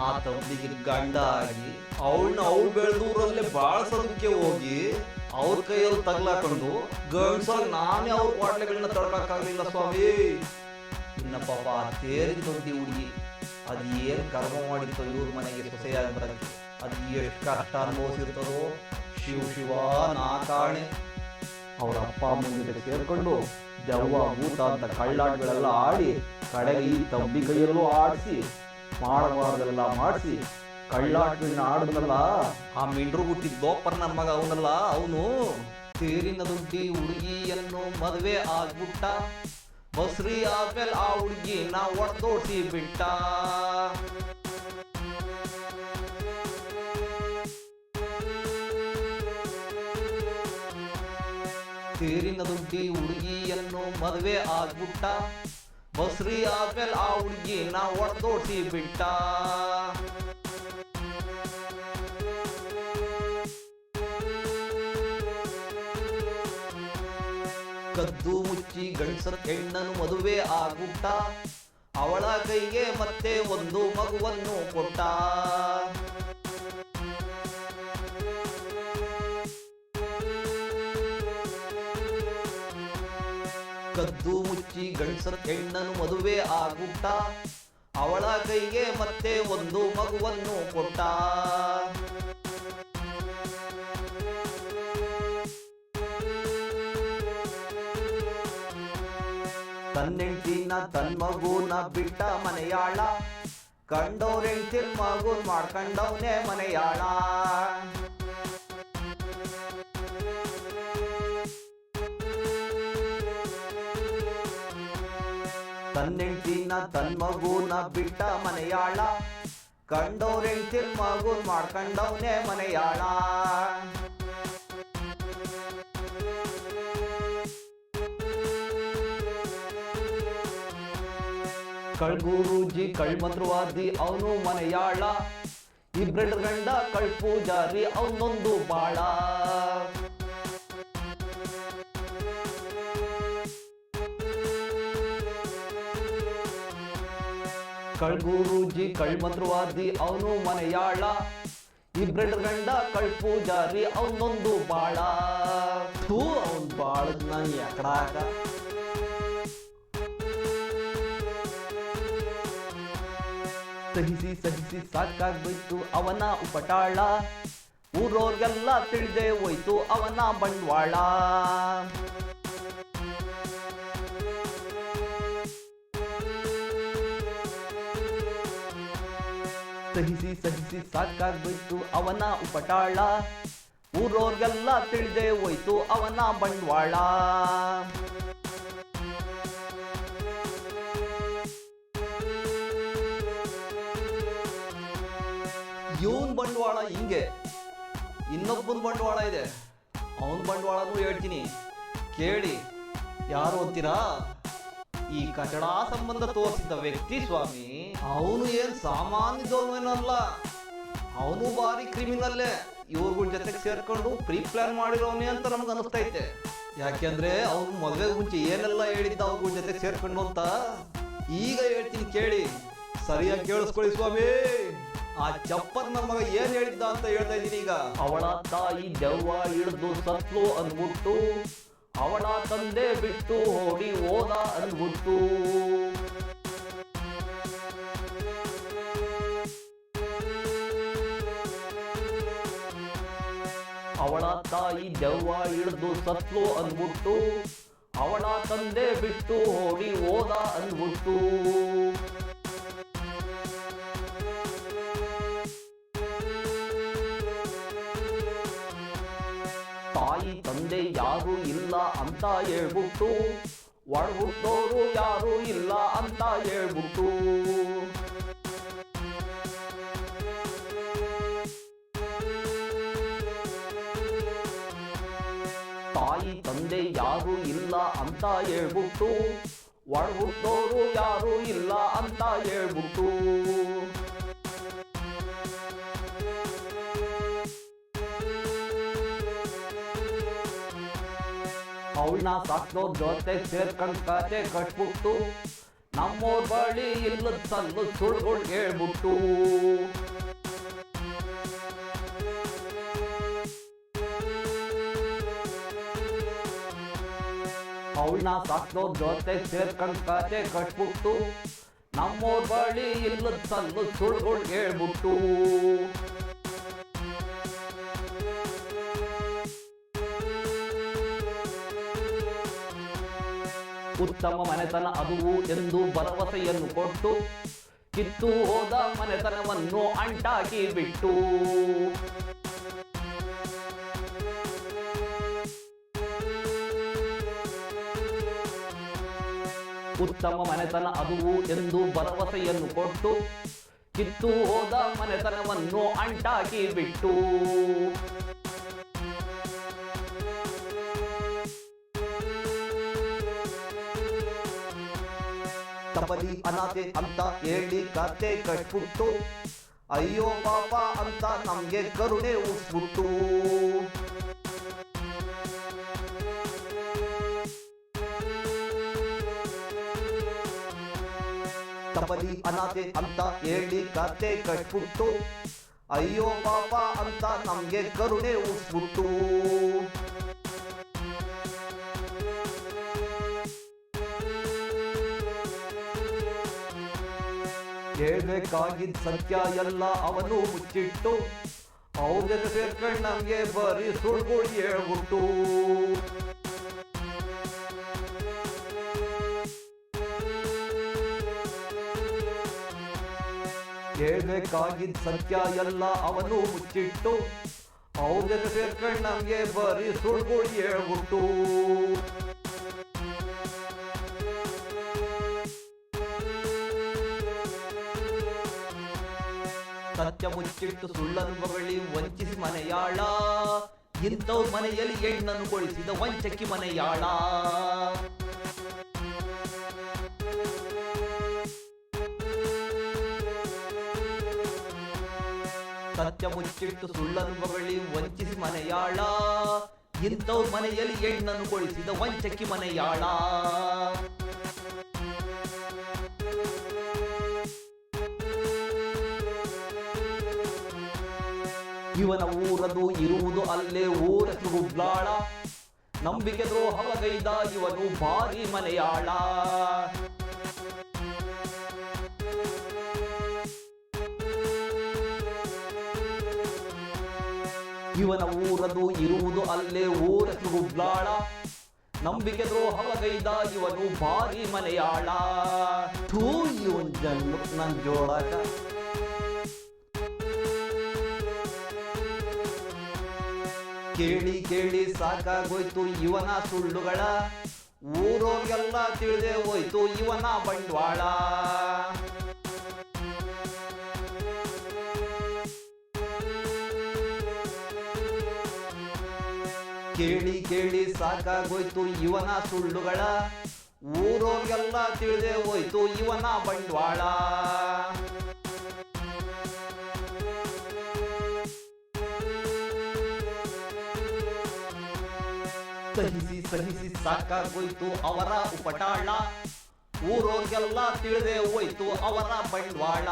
ಆ ತಂದಿಗೆ ಗಂಡ ಆಗಿ ಅವಳನ್ನ ಅವಳು ಬೆಳೆದೂರಲ್ಲೇ ಬಾಳ್ಸೋದಕ್ಕೆ ಹೋಗಿ ಅವ್ರ ಕೈಯಲ್ಲಿ ತಗ್ಲಾಕೊಂಡು ಗಂಡ್ಸಾಗಿ ನಾನೇ ಅವ್ರ ಕ್ವಾಟ್ಲೆಗಳನ್ನ ತಡ್ಕಾಗ್ಲಿಲ್ಲ ಸ್ವಾಮಿ. ಇನ್ನ ಪಾಪ ಆ ತೇರಿನ ದೊಡ್ಡಿ ಹುಡುಗಿ ಅದು ಏನ್ ಕರ್ಮ ಮಾಡಿತ್ತೋ ಇವ್ರ ಮನೆಗೆ ಸೊಸೆಯಾಗಿ ಬರಕ್ಕೆ, ಅದು ಎಷ್ಟು ಕಷ್ಟ ಅನುಭವಿಸಿರ್ತದೋ ಶಿವ ಶಿವ ನಾ ಕಾಣೆ. ಅವ್ರ ಅಪ್ಪ ಅಮ್ಮನ ಜೊತೆ ಸೇರ್ಕೊಂಡು ದೆವ್ವ ಭೂತ ಅಂತ ಕಳ್ಳಾಟಗಳೆಲ್ಲ ಆಡಿ ಕಡೆಗೆ ಈ ತಬ್ಬಿ ಕೈಯಲ್ಲೂ ಆಡಿಸಿ ಮಾಡಬಾರ್ದೆಲ್ಲ ಮಾಡಿಸಿ ಕಳ್ಳಾಟಗಳನ್ನ ಆಡಿದ್ನಲ್ಲ ಆ ಮಿಂಡ್ರು ಹುಟ್ಟಿದ್ದೋಪರ್ ನನ್ನ ಮಗ ಅವನಲ್ಲ ಅವನು. ತೇರಿನ ದುಡ್ಡಿ ಹುಡುಗಿಯನ್ನು ಮದುವೆ ಆಗ್ಬಿಟ್ಟ, ಬಸ್ರಿ ಆದ್ಮೇಲೆ ಆ ಹುಡುಗಿ ನಾ ಒಡ್ತೋಡ್ಸಿ ಬಿಟ್ಟ. ತೇರಿನ ದುಡ್ಡಿ ಹುಡುಗಿಯನ್ನು ಮದುವೆ ಆಗ್ಬಿಟ್ಟ, ಬಸ್ರಿ ಆದ್ಮೇಲೆ ಆ ಹುಡುಗಿ ನಾ ಒಡ್ತೋಡ್ಸಿ ಬಿಟ್ಟ. ಕದ್ದು ಮುಚ್ಚಿ ಗಂಡಸರ ಹೆಣ್ಣನ್ನು ಮದುವೆ ಆಗ್ಬಿಟ್ಟ, ಅವಳ ಕೈಗೆ ಮತ್ತೆ ಒಂದು ಮಗುವನ್ನು ಕೊಟ್ಟ. ಕದ್ದು ಮುಚ್ಚಿ ಗಂಡಸರ ಹೆಣ್ಣನ್ನು ಮದುವೆ ಆಗ್ಬಿಟ್ಟ, ಅವಳ ಕೈಗೆ ಮತ್ತೆ ಒಂದು ಮಗುವನ್ನು ಕೊಟ್ಟ. ತನ್ನೆಂಟಿನ ತನ್ ಮಗುನ ಬಿಟ್ಟ ಮನೆಯಾಳ, ಕಂಡವ್ರೆಂಟಿನ ಮಗುನ್ ಮಾಡ್ಕೊಂಡವನೇ ಮನೆಯಾಳ. ತನ್ನೆಂಟಿನ ತನ್ ಮಗುನ ಬಿಟ್ಟ ಮನೆಯಾಳ, ಕಂಡವ್ರೆಂಟಿನ ಮಗುನ್ ಮಾಡ್ಕೊಂಡವನೇ ಮನೆಯಾಳ. ಕಳ್ಗೂರೂಜಿ ಕಳ್ಮಂತ್ರವಾದಿ ಅವನು ಮನೆಯಾಳ, ಇಬ್ರೆಡ್ ಗಂಡ ಕಳ್ಪೂಜಾರಿ ಅವನೊಂದು ಬಾಳ. ಕಳ್ಗೂರೂಜಿ ಕಳ್ಮಂತ್ರವಾದಿ ಅವನು ಮನೆಯಾಳ, ಇಬ್ರೆಡ್ ಗಂಡ ಕಳ್ಪೂಜಾರಿ ಅವನೊಂದು ಬಾಳ. ಅವನ್ ಬಾಳದ್ನ ಎಕಡಾಕ ಸಹಿಸಿ ಸಹಿಸಿ ಸಾಕಾಗ್ಬಿಟ್ಟು ಅವನ ಉಪಟಾಳ, ಊರೋರ್ಗೆಲ್ಲ ತಿಳಿದೇ ಹೋಯ್ತು ಅವನ ಬಂಡವಾಳ. ಸಹಿಸಿ ಸಹಿಸಿ ಸಾಕಾಗ್ಬಿಟ್ಟು ಅವನ ಉಪಟಾಳ, ಊರೋರ್ಗೆಲ್ಲ ತಿಳಿದೇ ಹೋಯ್ತು ಅವನ ಬಂಡವಾಳ. ಇವನ್ ಬಂಡವಾಳ ಹಿಂಗೆ, ಇನ್ನೊಬ್ಬನ ಬಂಡವಾಳ ಇದೆ, ಅವನ್ ಬಂಡವಾಳನೂ ಹೇಳ್ತೀನಿ ಕೇಳಿ. ಯಾರು ಅಂತೀರಾ? ಈ ಕಚಡ ಸಂಬಂಧ ತೋರಿಸಿದ ವ್ಯಕ್ತಿ ಸ್ವಾಮಿ. ಅವನು ಏನ್ ಸಾಮಾನ್ಯದವನೇನಲ್ಲ, ಅವನು ಭಾರಿ ಕ್ರಿಮಿನಲ್ಲೇ. ಇವ್ರಗಳ ಜೊತೆಗೆ ಸೇರ್ಕೊಂಡು ಪ್ರೀ ಪ್ಲಾನ್ ಮಾಡಿರೋನೇ ಅಂತ ನಮ್ಗೆ ಅನಿಸ್ತೈತೆ. ಯಾಕೆಂದ್ರೆ ಅವನು ಮದುವೆಗೆ ಮುಂಚೆ ಏನೆಲ್ಲ ಹೇಳಿದ್ದ ಅವ್ರಗಳ ಜೊತೆಗೆ ಸೇರ್ಕೊಂಡು ಅಂತ ಈಗ ಹೇಳ್ತೀನಿ ಕೇಳಿ, ಸರಿಯಾಗಿ ಕೇಳಿಸ್ಕೊಳ್ಳಿ ಸ್ವಾಮಿ. ಆ ಚಪ್ಪರ್ ನಮ್ಮ ಮಗ ಏನ್ ಹೇಳಿದ್ದ ಅಂತ ಹೇಳ್ತಾ ಇದ್ದೀನಿ ಈಗ. ಅವಳ ತಾಯಿ ದೆವ್ವ ಹಿಡಿದು ಸತ್ಲು ಅಂದ್ಬಿಟ್ಟು, ಅವಳ ತಂದೆ ಬಿಟ್ಟು ಓಡಿ ಹೋದ ಅಂದ್ಬಿಟ್ಟು. ಅವಳ ತಾಯಿ ದೆವ್ವ ಹಿಡಿದು ಸತ್ಲು ಅಂದ್ಬಿಟ್ಟು, ಅವಳ ತಂದೆ ಬಿಟ್ಟು ಓಡಿ ಹೋದ ಅಂದ್ಬಿಟ್ಟು. ತಾಯಿ ತಂದೆ ಯಾರು ಇಲ್ಲ ಅಂತ ಹೇಳ್ಬಿಟ್ಟು, ಒಳಗುಟ್ಟೋರು ಯಾರು ಇಲ್ಲ ಅಂತ ಹೇಳ್ಬಿಟ್ಟು. ತಾಯಿ ತಂದೆ ಯಾರು ಇಲ್ಲ ಅಂತ ಹೇಳ್ಬಿಟ್ಟು, ಒಳಗುಟ್ಟೋರು ಯಾರು ಇಲ್ಲ ಅಂತ ಹೇಳ್ಬಿಟ್ಟು. ಅವಳನ್ನ ಸಾಕ್ನೋರ್ ಜೊತೆ ಸೇರ್ಕೊಂಡ್ ಕತೆ ಕಟ್ಬಿಟ್ಟು, ನಮ್ಮೋರ್ ಬಳಿ ಇಲ್ಲದ ಸಲ್ಲು ಸುಳ್ಳುಗಳು ಹೇಳ್ಬಿಟ್ಟು ಅವಳನ್ನ ಸಾಕ್ದೋರ್ ಜೊತೆ ಸೇರ್ಕೊಂಡ್ ಕತೆ ಕಟ್ಬಿಟ್ಟು ನಮ್ಮೋರ್ ಬಳಿ ಇಲ್ಲದ ಸಲ್ಲು ಸುಳ್ಳುಗಳು ಹೇಳ್ಬಿಟ್ಟು ಉತ್ತಮ ಮನೆತನ ಅದುವು ಎಂದು ಭರವಸೆಯನ್ನು ಕೊಟ್ಟು ಕಿತ್ತು ಹೋದ ಮನೆತನವನ್ನು ಅಂಟಾಕಿ ಬಿಟ್ಟು ಉತ್ತಮ ಮನೆತನ ಅದುವು ಎಂದು ಭರವಸೆಯನ್ನು ಕೊಟ್ಟು ಕಿತ್ತು ಹೋದ ಮನೆತನವನ್ನು ಅಂಟಾಕಿ ಬಿಟ್ಟು ತಬಲಿ ಅನಾಥೆ ಅಂತ ಹೇಳಿ ಕತೆ ಕಟ್ಬಿಟ್ಟು ಅಯ್ಯೋ ಪಾಪ ಅಂತ ನಮ್ಗೆ ಕರುಣೆ ಉಸ್ಬಿಟ್ಟು ತಬಲಿ ಅನಾಥೆ ಅಂತ ಹೇಳಿ ಕತೆ ಕಟ್ಬಿಟ್ಟು ಅಯ್ಯೋ ಪಾಪ ಅಂತ ನಮ್ಗೆ ಕರುಣೆ ಉಸ್ಬಿಟ್ಟು ಹೇಳ್ಬೇಕಾಗಿದ್ದ ಸತ್ಯ ಎಲ್ಲ ಅವನು ಮುಚ್ಚಿಟ್ಟು ಅವ್ರ ಸೇರ್ಕೊಂಡು ನಮ್ಗೆ ಬರೀ ಸುಳ್ಳುಗಳು ಹೇಳ್ಬಿಟ್ಟು ಹೇಳ್ಬೇಕಾಗಿದ್ದ ಸತ್ಯ ಎಲ್ಲ ಅವನು ಮುಚ್ಚಿಟ್ಟು ಅವ್ರ ಸೇರ್ಕೊಂಡು ನಮ್ಗೆ ಬರೀ ಸುಳ್ಳುಗಳು ಹೇಳ್ಬಿಟ್ಟು ಸತ್ಯ ಮುಚ್ಚಿಟ್ಟು ಸುಳ್ಳನ್ನು ಬಗಳಿ ವಂಚಿಸಿ ಮನೆಯಾಳ ಇಂಥವ್ರ ಮನೆಯಲ್ಲಿ ಹೆಣ್ಣನ್ನು ಕೊಳಿಸಿದ ವಂಚಕಿ ಮನೆಯಾಳ ಸತ್ಯ ಮುಚ್ಚಿಟ್ಟು ಸುಳ್ಳನ್ನು ಬಗಳಿ ವಂಚಿಸಿ ಮನೆಯಾಳ ಇಂಥವ್ರ ಮನೆಯಲ್ಲಿ ಹೆಣ್ಣನ್ನು ಕೊಳಿಸಿದ ವಂಚಕಿ ಮನೆಯಾಳ ಇವನ ಊರದು ಇರುವುದು ಅಲ್ಲೇ ಊರಷ್ಟು ಗುಬ್ಲಾಳ ನಂಬಿಕೆ ದ್ರೋಹಗೈದ ಇವನು ಭಾರಿ ಮನೆಯಾಳ ಇವನ ಊರದು ಇರುವುದು ಅಲ್ಲೇ ಊರಷ್ಟು ಗುಬ್ಲಾಳ ನಂಬಿಕೆ ದ್ರೋಹಗೈದ ಇವನು ಭಾರಿ ಮನೆಯಾಳ ಥೂ ಇವನ್ ಜನ್ಮ ನನ್ ಜೋಳಾಕ ಕೇಳಿ ಕೇಳಿ ಸಾಕಾಗೋಯ್ತು ಇವನ ಸುಳ್ಳುಗಳ ಊರೋರ್ಗೆಲ್ಲ ತಿಳಿದೇ ಹೋಯ್ತು ಇವನ ಬಂಡವಾಳ ಕೇಳಿ ಕೇಳಿ ಸಾಕಾಗೋಯ್ತು ಇವನ ಸುಳ್ಳುಗಳ ಊರೋರ್ಗೆಲ್ಲ ತಿಳಿದೇ ಹೋಯ್ತು ಇವನ ಬಂಡವಾಳ ಸಹಿಸಿ ಸಹಿಸಿ ಸಾಕಾಗೋಯ್ತು ಅವರ ಉಪಟಾಳ ಊರೋರ್ಗೆಲ್ಲ ತಿಳಿದೇ ಹೋಯ್ತು ಅವರ ಬಂಡವಾಳ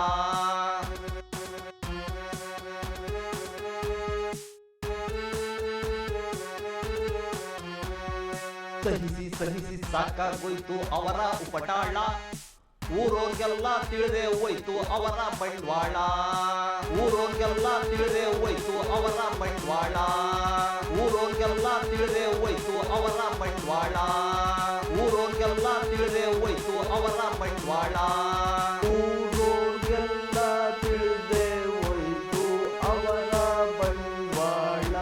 ಸಹಿಸಿ ಸಹಿಸಿ ಸಾಕಾಗೋಯ್ತು ಅವರ ಉಪಟಾಳ ಊರೋರ್ಗೆಲ್ಲ ತಿಳಿದೇ ಹೋಯ್ತು ಅವರ ಬಂಡವಾಳ ಊರೋರ್ಗೆಲ್ಲ ತಿಳಿದೇ ಹೋಯ್ತು ಅವರ ಬಂಡವಾಳ ಊರೋರ್ಗೆಲ್ಲ ತಿಳಿದೇ ಹೋಯ್ತು ಅವರ ಬಂಡವಾಳ ಊರೋರ್ಗೆಲ್ಲ ತಿಳಿದೇ ಹೋಯ್ತು ಅವರ ಬಂಡವಾಳ ಊರೋರ್ಗೆಲ್ಲ ತಿಳಿದೇ ಹೋಯ್ತು ಅವರ ಬಂಡವಾಳ.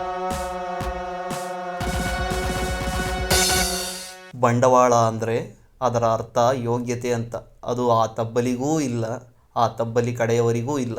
ಬಂಡವಾಳ ಅಂದರೆ ಅದರ ಅರ್ಥ ಯೋಗ್ಯತೆ ಅಂತ. ಅದು ಆ ತಬ್ಬಲಿಗೂ ಇಲ್ಲ, ಆ ತಬ್ಬಲಿ ಕಡೆಯವರಿಗೂ ಇಲ್ಲ.